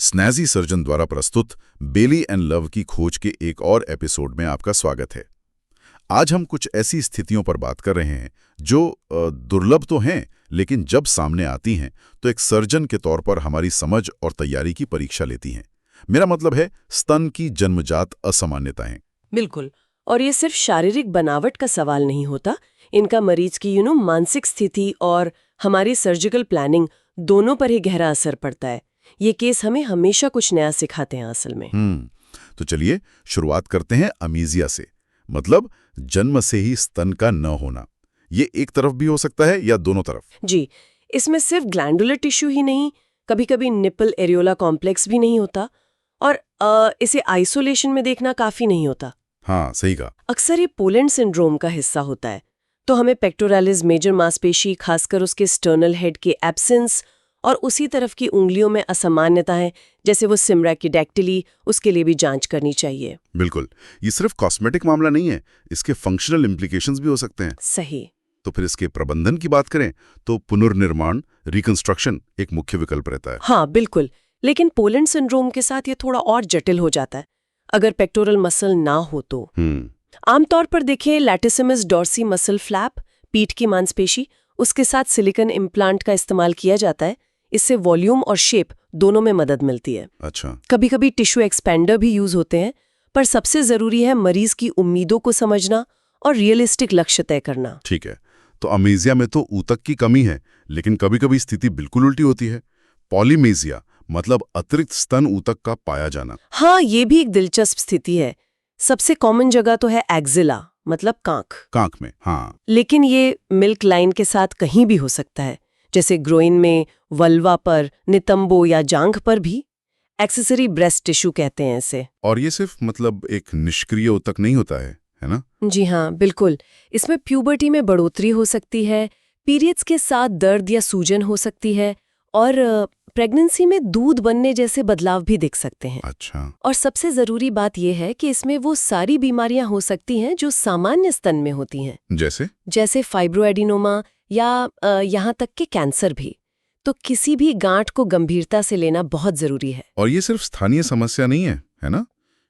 स्नैजी surgeon द्वारा प्रस्तुत बेली and love की खोज के एक और एपिसोड में आपका स्वागत है। आज हम कुछ ऐसी स्थितियों पर बात कर रहे हैं जो दुर्लभ तो हैं, लेकिन जब सामने आती हैं तो एक सर्जन के तौर पर हमारी समझ और तैयारी की परीक्षा लेती हैं। मेरा मतलब है स्तन की जन्मजात असामान्यताएं। बिल्कुल। और ये सिर्फ शारीरिक बनावट का सवाल नहीं होता, इनका मरीज की मानसिक स्थिति और हमारी सर्जिकल प्लानिंग दोनों पर ही गहरा असर पड़ता है। ये केस हमें हमेशा कुछ नया सिखाते हैं असल में। तो चलिए शुरुआत करते हैं अमीजिया से, मतलब जन्म से ही स्तन का न होना। ये एक तरफ भी हो सकता है या दोनों तरफ? जी, इसमें सिर्फ ग्लैंडुलर टिश्यू ही नहीं, कभी कभी निपल एरियोला कॉम्प्लेक्स भी नहीं होता, और इसे आइसोलेशन में देखना काफी नहीं होता। हाँ, सही कहा। अक्सर ये पोलैंड सिंड्रोम का हिस्सा होता है, तो हमें पेक्टोरालिस मेजर मांसपेशी, खासकर उसके स्टर्नल हेड के एब्सेंस और उसी तरफ की उंगलियों में असामान्यताएं जैसे वो सिमरैकिडेक्टिली, उसके लिए भी जांच करनी चाहिए। बिल्कुल, ये सिर्फ कॉस्मेटिक मामला नहीं है, इसके फंक्शनल इम्प्लीकेशंस भी हो सकते हैं। सही। तो फिर इसके प्रबंधन की बात करें तो पुनर्निर्माण, रिकंस्ट्रक्शन एक मुख्य विकल्प रहता है। हाँ बिल्कुल, लेकिन पोलैंड सिंड्रोम के साथ ये थोड़ा और जटिल हो जाता है अगर पेक्टोरल मसल ना हो तो। आमतौर पर देखें लैटिसिमस डॉर्सी मसल फ्लैप, पीठ की मांसपेशी, उसके साथ सिलिकॉन इम्प्लांट का इस्तेमाल किया जाता है। इससे वॉल्यूम और शेप दोनों में मदद मिलती है। अच्छा। कभी कभी टिश्यू एक्सपेंडर भी यूज होते हैं, पर सबसे जरूरी है मरीज की उम्मीदों को समझना और रियलिस्टिक लक्ष्य तय करना। ठीक है, तो अमेजिया में तो ऊतक की कमी है, लेकिन कभी कभी स्थिति बिल्कुल उल्टी होती है। पॉलीमेजिया मतलब अतिरिक्त स्तन ऊतक का पाया जाना। हाँ, ये भी एक दिलचस्प स्थिति है। सबसे कॉमन जगह तो है एक्जिला, मतलब कांख में। हाँ, लेकिन ये मिल्क लाइन के साथ कहीं भी हो सकता है, जैसे ग्रोइन में, वल्वा पर, नितंबो या जांघ पर भी। एक्सेसरी ब्रेस्ट टिश्यू कहते हैं इसे। और ये सिर्फ मतलब एक निष्क्रिय ऊतक नहीं होता है ना? जी हाँ बिल्कुल, इसमें प्यूबर्टी में बढ़ोतरी हो सकती है, पीरियड्स के साथ दर्द या सूजन हो सकती है, और प्रेगनेंसी में दूध बनने जैसे बदलाव भी दिख सकते हैं। अच्छा। और सबसे जरूरी बात यह है कि इसमें वो सारी बीमारियां हो सकती हैं जो सामान्य स्तन में होती हैं, जैसे फाइब्रोएडिनोमा या यहाँ तक कि कैंसर भी। तो किसी भी गांठ को गंभीरता से लेना बहुत जरूरी है। और ये सिर्फ स्थानीय समस्या नहीं है ना?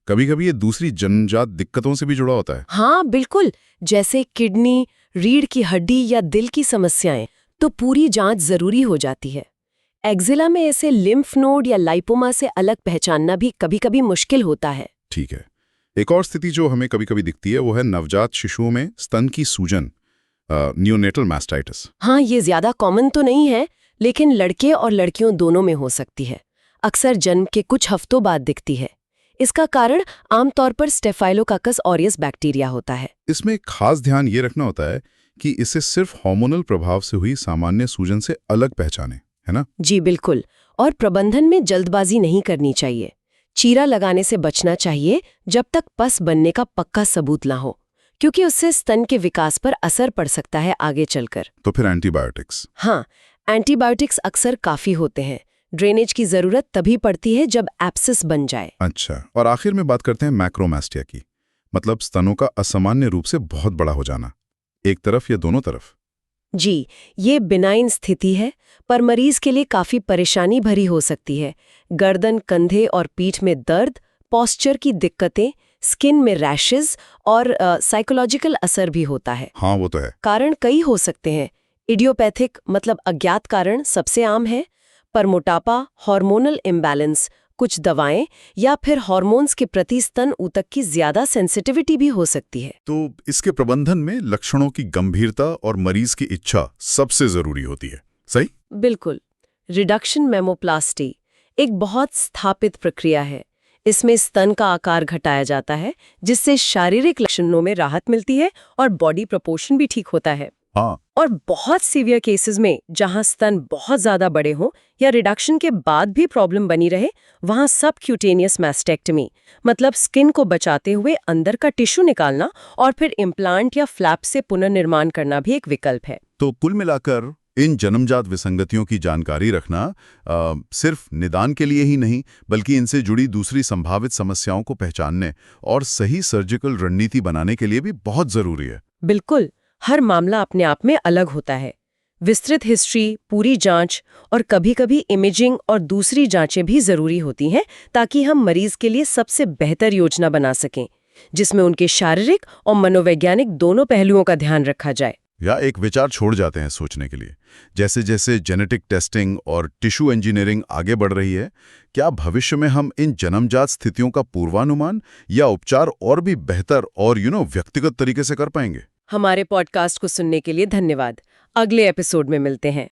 कभी कभी ये दूसरी जन्मजात दिक्कतों से भी जुड़ा होता है। हाँ बिल्कुल, जैसे किडनी, रीढ़ की हड्डी या दिल की समस्याएं, तो पूरी जांच जरूरी हो जाती है। एक्जिला में ऐसे लिम्फ नोड या लाइपोमा से अलग पहचानना भी कभी कभी मुश्किल होता है। ठीक है, एक और स्थिति जो हमें कभी कभी दिखती है वो है नवजात शिशुओं में स्तन की सूजन, नियोनेटल मास्टाइटिस। हाँ, ये ज्यादा कॉमन तो नहीं है, लेकिन लड़के और लड़कियों दोनों में हो सकती है। अक्सर जन्म के कुछ हफ्तों बाद दिखती है। इसका कारण आमतौर पर स्टेफाइलोकाकस ऑरियस बैक्टीरिया होता है। इसमें खास ध्यान ये रखना होता है कि इसे सिर्फ हार्मोनल प्रभाव से हुई सामान्य सूजन से अलग पहचाने, है ना? जी बिल्कुल, और प्रबंधन में जल्दबाजी नहीं करनी चाहिए। चीरा लगाने से बचना चाहिए जब तक पस बनने का पक्का सबूत ना हो, क्योंकि उससे स्तन के विकास पर असर पड़ सकता है आगे चलकर। तो फिर एंटीबायोटिक्स? हाँ, एंटीबायोटिक्स अक्सर काफी होते हैं। ड्रेनेज की जरूरत तभी पड़ती है जब एब्सिस बन जाए। अच्छा, और आखिर में बात करते हैं मैक्रोमास्टिया की, मतलब स्तनों का असामान्य रूप से बहुत बड़ा हो जाना, एक तरफ या दोनों तरफ? जी, ये बिनाइन स्थिति है, पर मरीज के लिए काफी परेशानी भरी हो सकती है। गर्दन, कंधे और पीठ में दर्द, पोस्चर की दिक्कतें, स्किन में रैशेस और साइकोलॉजिकल असर भी होता है। हाँ, वो तो है। कारण कई हो सकते हैं। इडियोपैथिक मतलब अज्ञात कारण सबसे आम है, पर मोटापा, हार्मोनल इम्बैलेंस, कुछ दवाएं या फिर हार्मोन्स के प्रति स्तन ऊतक की ज्यादा सेंसिटिविटी भी हो सकती है। तो इसके प्रबंधन में लक्षणों की गंभीरता और मरीज की इच्छा सबसे जरूरी होती है, सही? बिल्कुल। रिडक्शन मेमोप्लास्टी एक बहुत स्थापित प्रक्रिया है। इसमें स्तन का आकार घटाया जाता है, जिससे शारीरिक लक्षणों में राहत मिलती है और बॉडी प्रोपोर्शन भी ठीक होता है। हाँ। और बहुत सीवियर केसेस में जहां स्तन बहुत ज्यादा बड़े हों या रिडक्शन के बाद भी प्रॉब्लम बनी रहे, वहां सबक्यूटेनियस मैस्टेक्टमी मतलब स्किन को बचाते हुए अंदर का टिश्यू निकालना और फिर इम्प्लांट या फ्लैप से पुनर्निर्माण करना भी एक विकल्प है। तो कुल मिलाकर इन जन्मजात विसंगतियों की जानकारी रखना सिर्फ निदान के लिए ही नहीं, बल्कि इनसे जुड़ी दूसरी संभावित समस्याओं को पहचानने और सही सर्जिकल रणनीति बनाने के लिए भी बहुत जरूरी है। बिल्कुल, हर मामला अपने आप में अलग होता है। विस्तृत हिस्ट्री, पूरी जांच और कभी-कभी इमेजिंग और दूसरी जांचें भी जरूरी होती हैं ताकि हम मरीज के लिए सबसे बेहतर योजना बना सकें, जिसमें उनके शारीरिक और मनोवैज्ञानिक दोनों पहलुओं का ध्यान रखा जाए। या एक विचार छोड़ जाते हैं सोचने के लिए, जैसे जैसे जेनेटिक टेस्टिंग और टिश्यू इंजीनियरिंग आगे बढ़ रही है, क्या भविष्य में हम इन जन्मजात स्थितियों का पूर्वानुमान या उपचार और भी बेहतर और व्यक्तिगत तरीके से कर पाएंगे? हमारे पॉडकास्ट को सुनने के लिए धन्यवाद। अगले एपिसोड में मिलते हैं।